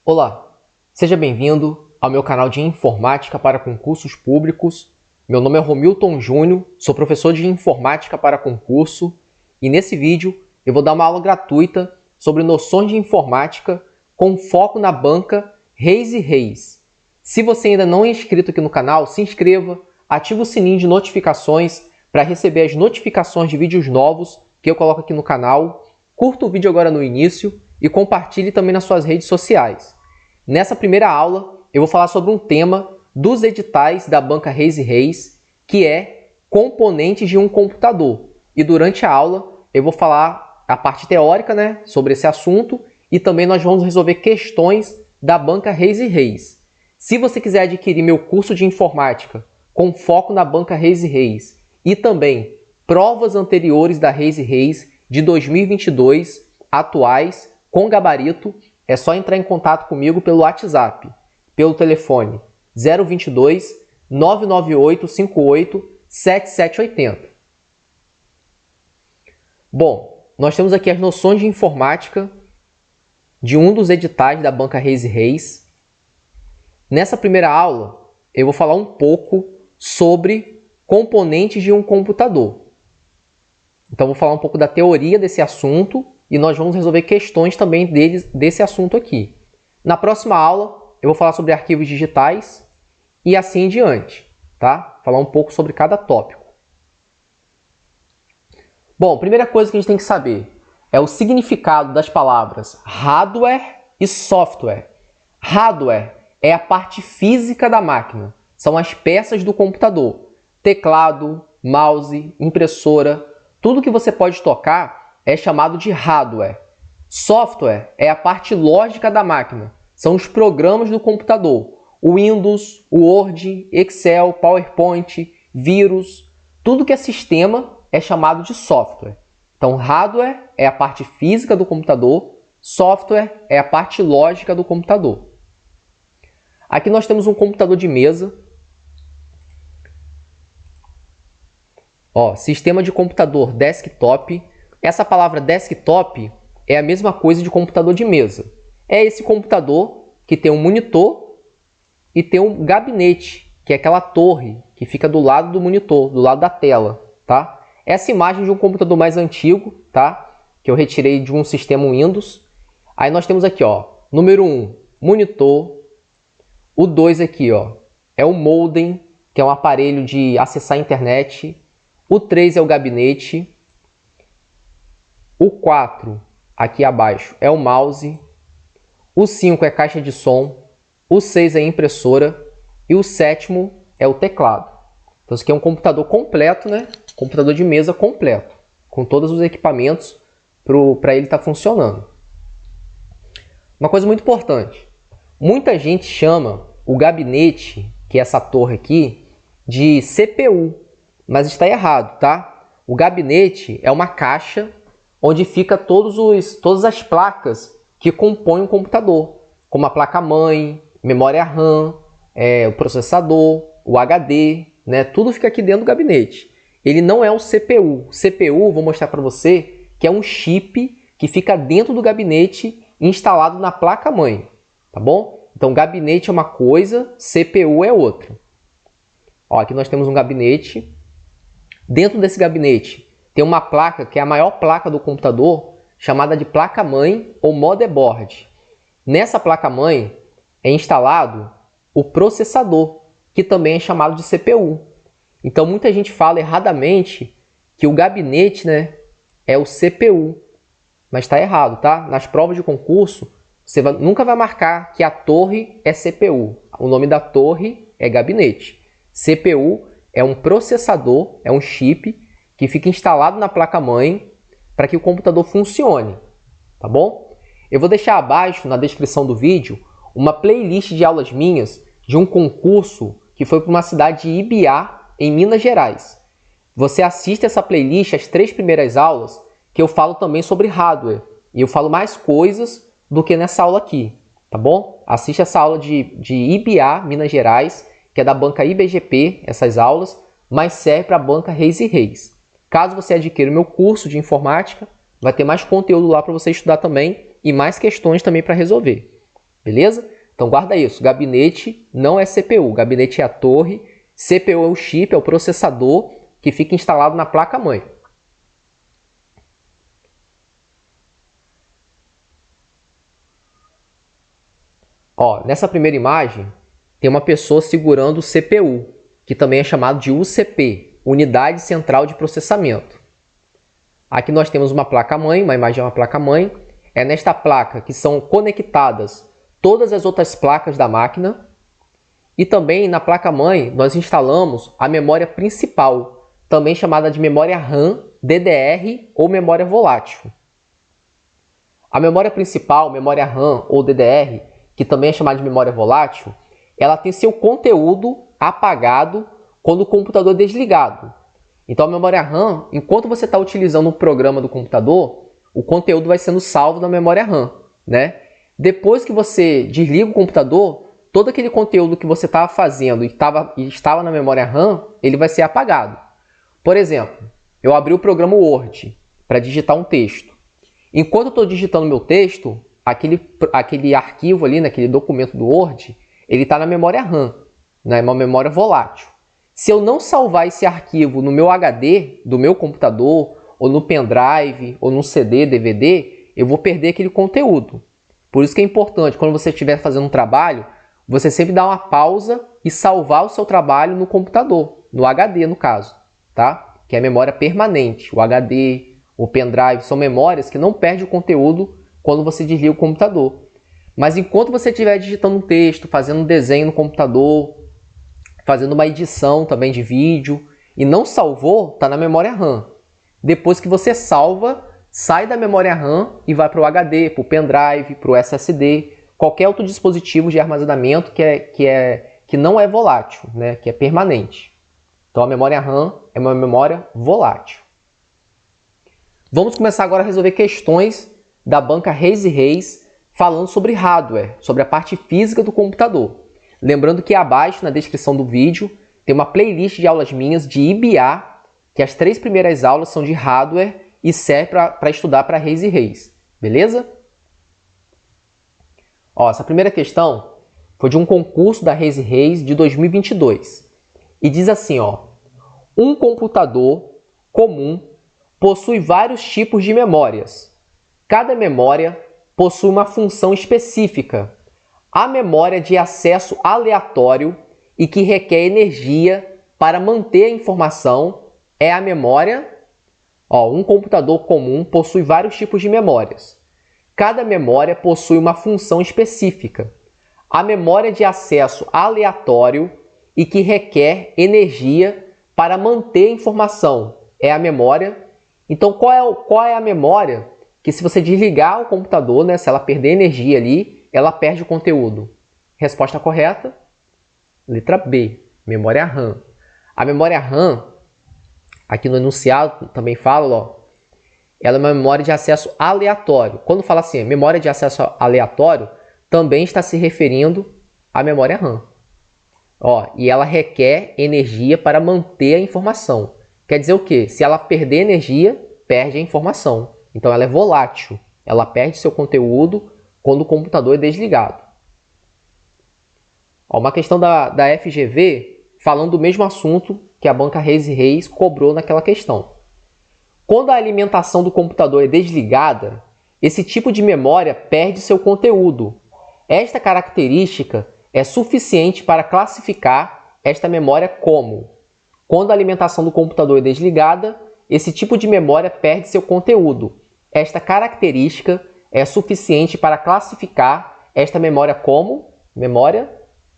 Olá, seja bem-vindo ao meu canal de Informática para Concursos Públicos. Meu nome é Romilton Júnior, sou professor de Informática para Concurso e nesse vídeo eu vou dar uma aula gratuita sobre noções de informática com foco na banca Reis e Reis. Se você ainda não é inscrito aqui no canal, se inscreva, ative o sininho de notificações para receber as notificações de vídeos novos que eu coloco aqui no canal. Curta o vídeo agora no início e compartilhe também nas suas redes sociais. Nessa primeira aula, eu vou falar sobre um tema dos editais da banca Reis e Reis, que é componentes de um computador. E durante a aula, eu vou falar a parte teórica, sobre esse assunto e também nós vamos resolver questões da banca Reis e Reis. Se você quiser adquirir meu curso de informática com foco na banca Reis e Reis e também provas anteriores da Reis e Reis de 2022, atuais, com gabarito, é só entrar em contato comigo pelo WhatsApp, pelo telefone 022 998 58 7780. Bom, nós temos aqui as noções de informática de um dos editais da banca Reis e Reis. Nessa primeira aula, eu vou falar um pouco sobre componentes de um computador. Então, vou falar um pouco da teoria desse assunto e nós vamos resolver questões também desse assunto aqui. Na próxima aula, eu vou falar sobre arquivos digitais e assim em diante, tá? Falar um pouco sobre cada tópico. Bom, primeira coisa que a gente tem que saber é o significado das palavras hardware e software. Hardware é a parte física da máquina, são as peças do computador, teclado, mouse, impressora, tudo que você pode tocar é chamado de hardware. Software é a parte lógica da máquina, são os programas do computador, o Windows, o Word, Excel, PowerPoint, vírus, tudo que é sistema é chamado de software. Então, hardware é a parte física do computador, software é a parte lógica do computador. Aqui nós temos um computador de mesa. Sistema de computador desktop. Essa palavra desktop é a mesma coisa de computador de mesa. É esse computador que tem um monitor e tem um gabinete, que é aquela torre que fica do lado do monitor, do lado da tela, tá? Essa imagem de um computador mais antigo, tá? Que eu retirei de um sistema Windows. Aí nós temos aqui, número 1, monitor. O 2 aqui, é o modem, que é um aparelho de acessar a internet. O 3 é o gabinete. O 4, aqui abaixo, é o mouse. O 5 é caixa de som. O 6 é impressora. E o 7º é o teclado. Então, isso aqui é um computador completo, Computador de mesa completo, com todos os equipamentos para ele estar funcionando. Uma coisa muito importante. Muita gente chama o gabinete, que é essa torre aqui, de CPU. Mas está errado, tá? O gabinete é uma caixa onde fica todas as placas que compõem o computador, como a placa-mãe, memória RAM, o processador, o HD, tudo fica aqui dentro do gabinete. Ele não é um CPU. CPU, vou mostrar para você, que é um chip que fica dentro do gabinete instalado na placa-mãe, tá bom? Então, gabinete é uma coisa, CPU é outra. Aqui nós temos um gabinete. Dentro desse gabinete tem uma placa que é a maior placa do computador, chamada de placa-mãe ou motherboard. Nessa placa-mãe é instalado o processador, que também é chamado de CPU. Então muita gente fala erradamente que o gabinete é o CPU, mas está errado, tá? Nas provas de concurso, você nunca vai marcar que a torre é CPU. O nome da torre é gabinete. CPU é um processador, é um chip que fica instalado na placa-mãe para que o computador funcione, tá bom? Eu vou deixar abaixo, na descrição do vídeo, uma playlist de aulas minhas de um concurso que foi para uma cidade de Ibiá, em Minas Gerais. Você assiste essa playlist, as 3 primeiras aulas, que eu falo também sobre hardware. E eu falo mais coisas do que nessa aula aqui, tá bom? Assiste essa aula de Ibiá, Minas Gerais, que é da banca IBGP, essas aulas, mas serve para a banca Reis e Reis. Caso você adquira o meu curso de informática, vai ter mais conteúdo lá para você estudar também e mais questões também para resolver. Beleza? Então guarda isso, gabinete não é CPU, gabinete é a torre, CPU é o chip, é o processador que fica instalado na placa-mãe. Ó, nessa primeira imagem tem uma pessoa segurando o CPU, que também é chamado de UCP, Unidade Central de Processamento. Aqui nós temos uma placa-mãe, uma imagem de uma placa-mãe. É nesta placa que são conectadas todas as outras placas da máquina. E também na placa-mãe nós instalamos a memória principal, também chamada de memória RAM, DDR ou memória volátil. A memória principal, memória RAM ou DDR, que também é chamada de memória volátil, ela tem seu conteúdo apagado quando o computador é desligado. Então a memória RAM, enquanto você está utilizando o programa do computador, o conteúdo vai sendo salvo na memória RAM, né? Depois que você desliga o computador, todo aquele conteúdo que você estava fazendo e estava na memória RAM, ele vai ser apagado. Por exemplo, eu abri o programa Word para digitar um texto. Enquanto eu estou digitando meu texto, aquele arquivo ali, naquele documento do Word, ele está na memória RAM, né? Uma memória volátil. Se eu não salvar esse arquivo no meu HD do meu computador, ou no pendrive, ou no CD, DVD, eu vou perder aquele conteúdo. Por isso que é importante, quando você estiver fazendo um trabalho, você sempre dá uma pausa e salvar o seu trabalho no computador, no HD no caso, tá? Que é a memória permanente. O HD, o pendrive, são memórias que não perdem o conteúdo quando você desliga o computador. Mas enquanto você estiver digitando um texto, fazendo um desenho no computador, fazendo uma edição também de vídeo, e não salvou, está na memória RAM. Depois que você salva, sai da memória RAM e vai para o HD, para o pendrive, para o SSD, qualquer outro dispositivo de armazenamento que não é volátil, né? Que é permanente. Então a memória RAM é uma memória volátil. Vamos começar agora a resolver questões da banca Reis e Reis, falando sobre hardware, sobre a parte física do computador. Lembrando que abaixo, na descrição do vídeo, tem uma playlist de aulas minhas de IBA, que as 3 primeiras aulas são de hardware e serve para estudar para Reis e Reis. Beleza? Ó, essa primeira questão foi de um concurso da Reis e Reis de 2022. E diz assim, ó: um computador comum possui vários tipos de memórias. Cada memória possui uma função específica. A memória de acesso aleatório e que requer energia para manter a informação é a memória. Ó, um computador comum possui vários tipos de memórias. Cada memória possui uma função específica. A memória de acesso aleatório e que requer energia para manter a informação é a memória. Então, qual é a memória que, se você desligar o computador, né, se ela perder energia ali, ela perde o conteúdo? Resposta correta, letra B, memória RAM. A memória RAM, aqui no enunciado também fala, ó, ela é uma memória de acesso aleatório. Quando fala assim, memória de acesso aleatório, também está se referindo à memória RAM. Ó, e ela requer energia para manter a informação. Quer dizer o quê? Se ela perder energia, perde a informação. Então ela é volátil. Ela perde seu conteúdo quando o computador é desligado. Ó, uma questão da FGV falando do mesmo assunto que a banca Reis e Reis cobrou naquela questão. Quando a alimentação do computador é desligada, esse tipo de memória perde seu conteúdo. Esta característica é suficiente para classificar esta memória como: quando a alimentação do computador é desligada, esse tipo de memória perde seu conteúdo. Esta característica é suficiente para classificar esta memória como memória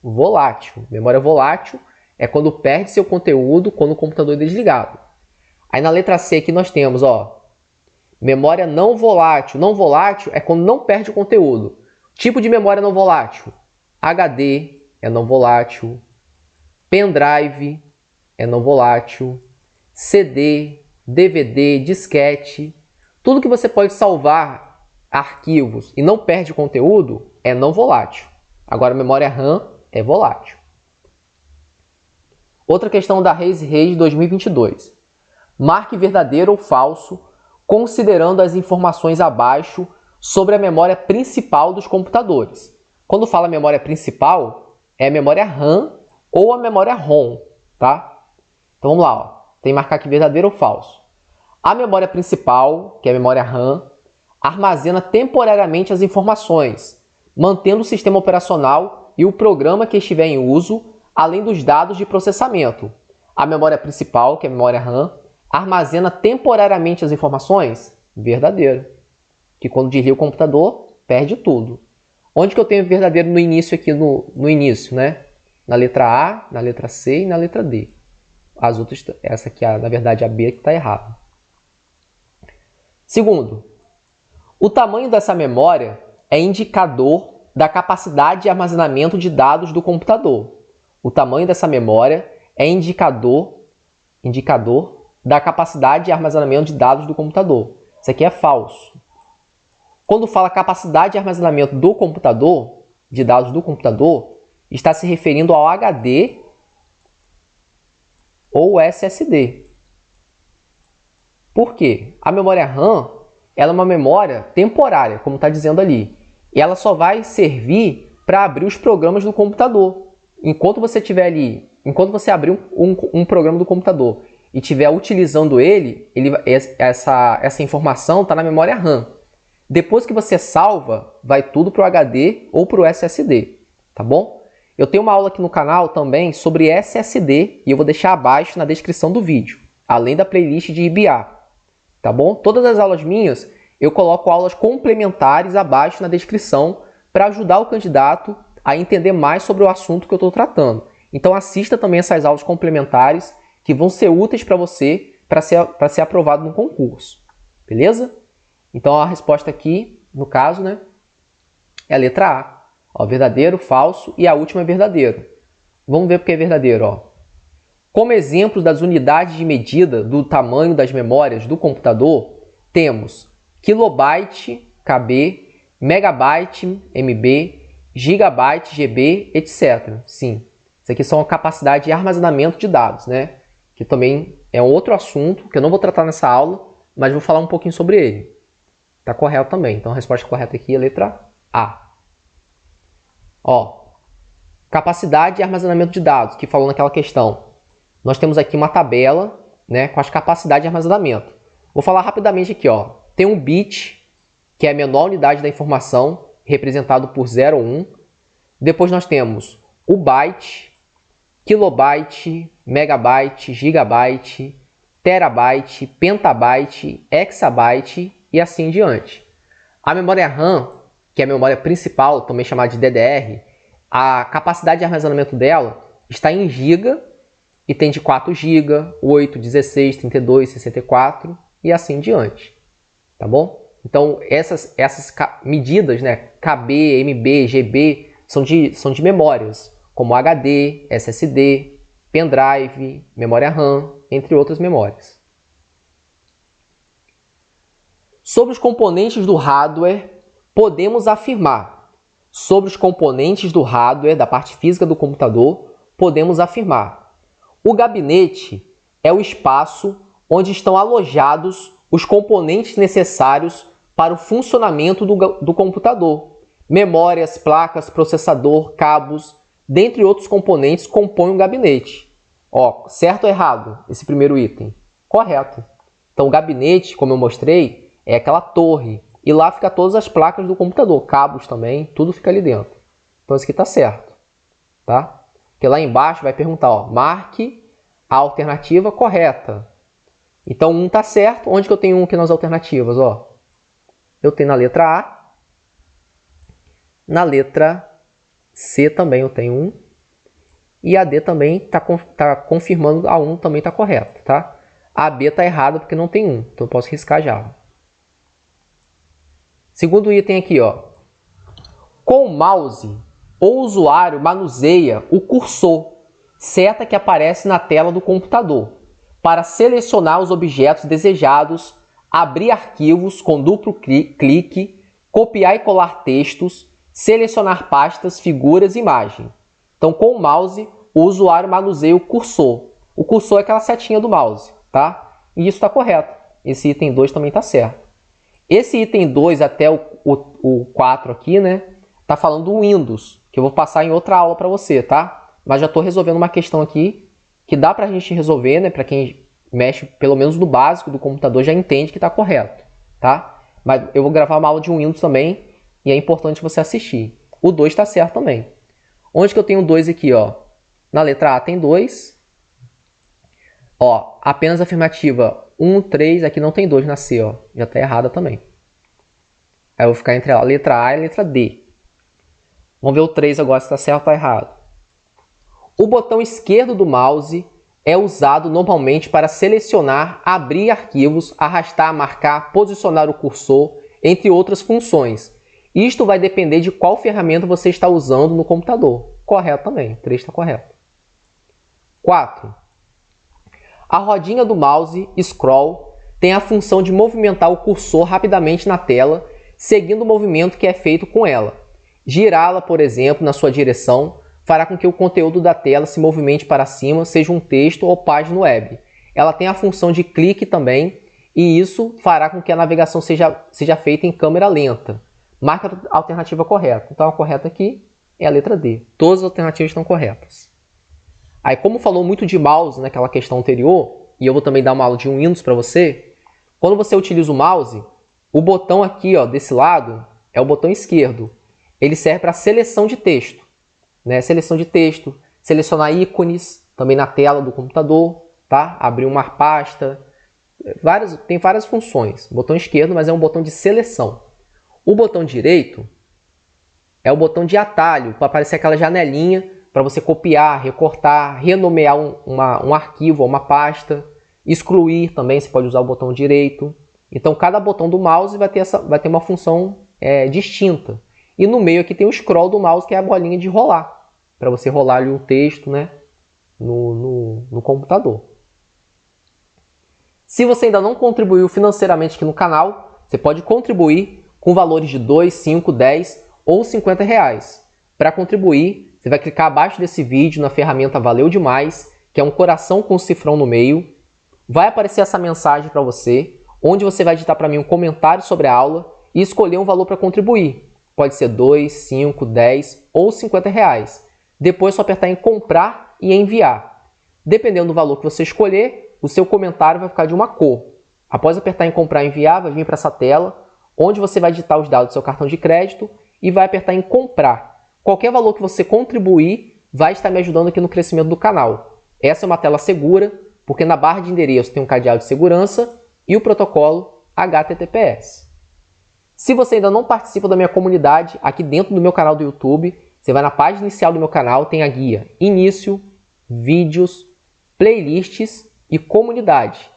volátil. Memória volátil é quando perde seu conteúdo quando o computador é desligado. Aí na letra C aqui nós temos, ó, memória não volátil. Não volátil é quando não perde o conteúdo. Tipo de memória não volátil: HD é não volátil, pendrive é não volátil, CD, DVD, disquete. Tudo que você pode salvar arquivos e não perde o conteúdo é não volátil. Agora, memória RAM é volátil. Outra questão da Reis e Reis 2022. Marque verdadeiro ou falso, considerando as informações abaixo sobre a memória principal dos computadores. Quando fala memória principal, é a memória RAM ou a memória ROM, tá? Então vamos lá, ó. Tem que marcar aqui verdadeiro ou falso. A memória principal, que é a memória RAM, armazena temporariamente as informações, mantendo o sistema operacional e o programa que estiver em uso, além dos dados de processamento. A memória principal, que é a memória RAM, armazena temporariamente as informações? Verdadeiro. Que quando desliga o computador, perde tudo. Onde que eu tenho verdadeiro no início aqui, no início, né? Na letra A, na letra C e na letra D. As outras, essa aqui, na verdade, a B que está errada. Segundo, o tamanho dessa memória é indicador da capacidade de armazenamento de dados do computador. O tamanho dessa memória é indicador da capacidade de armazenamento de dados do computador. Isso aqui é falso. Quando fala capacidade de armazenamento do computador, de dados do computador, está se referindo ao HD ou SSD. Por quê? A memória RAM ela é uma memória temporária, como está dizendo ali. E ela só vai servir para abrir os programas do computador. Enquanto você tiver ali, enquanto você abrir um programa do computador e estiver utilizando essa informação está na memória RAM. Depois que você salva, vai tudo para o HD ou para o SSD, tá bom? Eu tenho uma aula aqui no canal também sobre SSD e eu vou deixar abaixo na descrição do vídeo, além da playlist de IBA, tá bom? Todas as aulas minhas, eu coloco aulas complementares abaixo na descrição para ajudar o candidato a entender mais sobre o assunto que eu estou tratando. Então assista também essas aulas complementares que vão ser úteis para você para ser aprovado no concurso, beleza? Então a resposta aqui, no caso, né, é a letra A. Ó, verdadeiro, falso e a última é verdadeiro. Vamos ver porque é verdadeiro. Ó. Como exemplos das unidades de medida do tamanho das memórias do computador, temos kilobyte, KB, megabyte, MB, gigabyte, GB, etc. Sim, isso aqui são a capacidade de armazenamento de dados, né? Que também é um outro assunto que eu não vou tratar nessa aula, mas vou falar um pouquinho sobre ele. Está correto também. Então a resposta correta aqui é a letra A. Ó, capacidade de armazenamento de dados, que falou naquela questão. Nós temos aqui uma tabela, né, com as capacidades de armazenamento. Vou falar rapidamente aqui. Ó. Tem um bit, que é a menor unidade da informação, representado por 0 ou 1. Depois nós temos o byte, kilobyte, megabyte, gigabyte, terabyte, pentabyte, exabyte e assim em diante. A memória RAM, que é a memória principal, também chamada de DDR, a capacidade de armazenamento dela está em giga e tem de 4 GB, 8, 16, 32, 64 e assim em diante. Tá bom? Então essas medidas, né, KB, MB, GB, são de memórias, como HD, SSD, pendrive, memória RAM, entre outras memórias. Sobre os componentes do hardware, podemos afirmar. Sobre os componentes do hardware, da parte física do computador, podemos afirmar. O gabinete é o espaço onde estão alojados os componentes necessários para o funcionamento do computador. Memórias, placas, processador, cabos, dentre outros componentes, compõem o gabinete. Ó, certo ou errado esse primeiro item? Correto. Então, o gabinete, como eu mostrei, é aquela torre. E lá fica todas as placas do computador, cabos também, tudo fica ali dentro. Então, isso aqui está certo. Tá? Porque lá embaixo vai perguntar, ó, marque a alternativa correta. Então, 1 está certo. Onde que eu tenho 1 aqui nas alternativas? Ó? Eu tenho na letra A. Na letra C também eu tenho 1. E a D também está confirmando a 1 também está correta, tá? A B está errada porque não tem 1, então eu posso riscar já. Segundo item aqui, ó. Com o mouse, o usuário manuseia o cursor, seta que aparece na tela do computador, para selecionar os objetos desejados, abrir arquivos com duplo clique, copiar e colar textos, selecionar pastas, figuras e imagem. Então, com o mouse, o usuário manuseia o cursor. O cursor é aquela setinha do mouse, tá? E isso está correto. Esse item 2 também está certo. Esse item 2 até o 4 aqui, né? está falando do Windows, que eu vou passar em outra aula para você, tá? Mas já estou resolvendo uma questão aqui que dá para a gente resolver, né? Para quem mexe pelo menos no básico do computador já entende que está correto, tá? Mas eu vou gravar uma aula de Windows também e é importante você assistir. O 2 está certo também. Onde que eu tenho 2 aqui, ó? Na letra A tem 2. Ó, apenas afirmativa 1, 3, aqui não tem 2 na C, ó. Já está errada também. Aí eu vou ficar entre a letra A e a letra D. Vamos ver o 3 agora se está certo ou está errado. O botão esquerdo do mouse é usado normalmente para selecionar, abrir arquivos, arrastar, marcar, posicionar o cursor, entre outras funções. Isto vai depender de qual ferramenta você está usando no computador. Correto também, 3 está correto. 4. A rodinha do mouse, scroll, tem a função de movimentar o cursor rapidamente na tela, seguindo o movimento que é feito com ela. Girá-la, por exemplo, na sua direção, fará com que o conteúdo da tela se movimente para cima, seja um texto ou página web. Ela tem a função de clique também, e isso fará com que a navegação seja feita em câmera lenta. Marca a alternativa correta. Então a correta aqui é a letra D. Todas as alternativas estão corretas. Aí, como falou muito de mouse naquela questão anterior, e eu vou também dar uma aula de Windows para você, quando você utiliza o mouse, o botão aqui, ó, desse lado é o botão esquerdo. Ele serve para seleção de texto, né? Seleção de texto, selecionar ícones também na tela do computador, tá? Abrir uma pasta, tem várias funções. O botão esquerdo, mas é um botão de seleção. O botão direito é o botão de atalho, para aparecer aquela janelinha para você copiar, recortar, renomear um arquivo ou uma pasta, excluir também, você pode usar o botão direito. Então, cada botão do mouse vai ter uma função distinta. E no meio aqui tem o scroll do mouse, que é a bolinha de rolar, para você rolar ali o texto, né, no computador. Se você ainda não contribuiu financeiramente aqui no canal, você pode contribuir com valores de 2, 5, 10 ou 50 reais. Para contribuir, você vai clicar abaixo desse vídeo na ferramenta Valeu Demais, que é um coração com um cifrão no meio. Vai aparecer essa mensagem para você, onde você vai digitar para mim um comentário sobre a aula e escolher um valor para contribuir. Pode ser 2, 5, 10 ou 50 reais. Depois é só apertar em comprar e enviar. Dependendo do valor que você escolher, o seu comentário vai ficar de uma cor. Após apertar em comprar e enviar, vai vir para essa tela, onde você vai digitar os dados do seu cartão de crédito e vai apertar em comprar. Qualquer valor que você contribuir vai estar me ajudando aqui no crescimento do canal. Essa é uma tela segura, porque na barra de endereço tem um cadeado de segurança e o protocolo HTTPS. Se você ainda não participa da minha comunidade, aqui dentro do meu canal do YouTube, você vai na página inicial do meu canal, tem a guia Início, Vídeos, Playlists e Comunidade.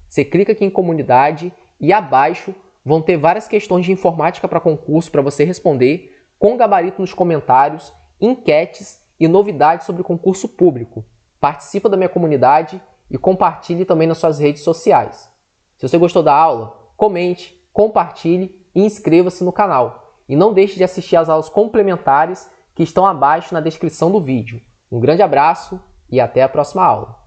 Você clica aqui em Comunidade e abaixo vão ter várias questões de informática para concurso para você responder, com gabarito nos comentários, enquetes e novidades sobre concurso público. Participa da minha comunidade e compartilhe também nas suas redes sociais. Se você gostou da aula, comente, compartilhe e inscreva-se no canal. E não deixe de assistir às aulas complementares que estão abaixo na descrição do vídeo. Um grande abraço e até a próxima aula.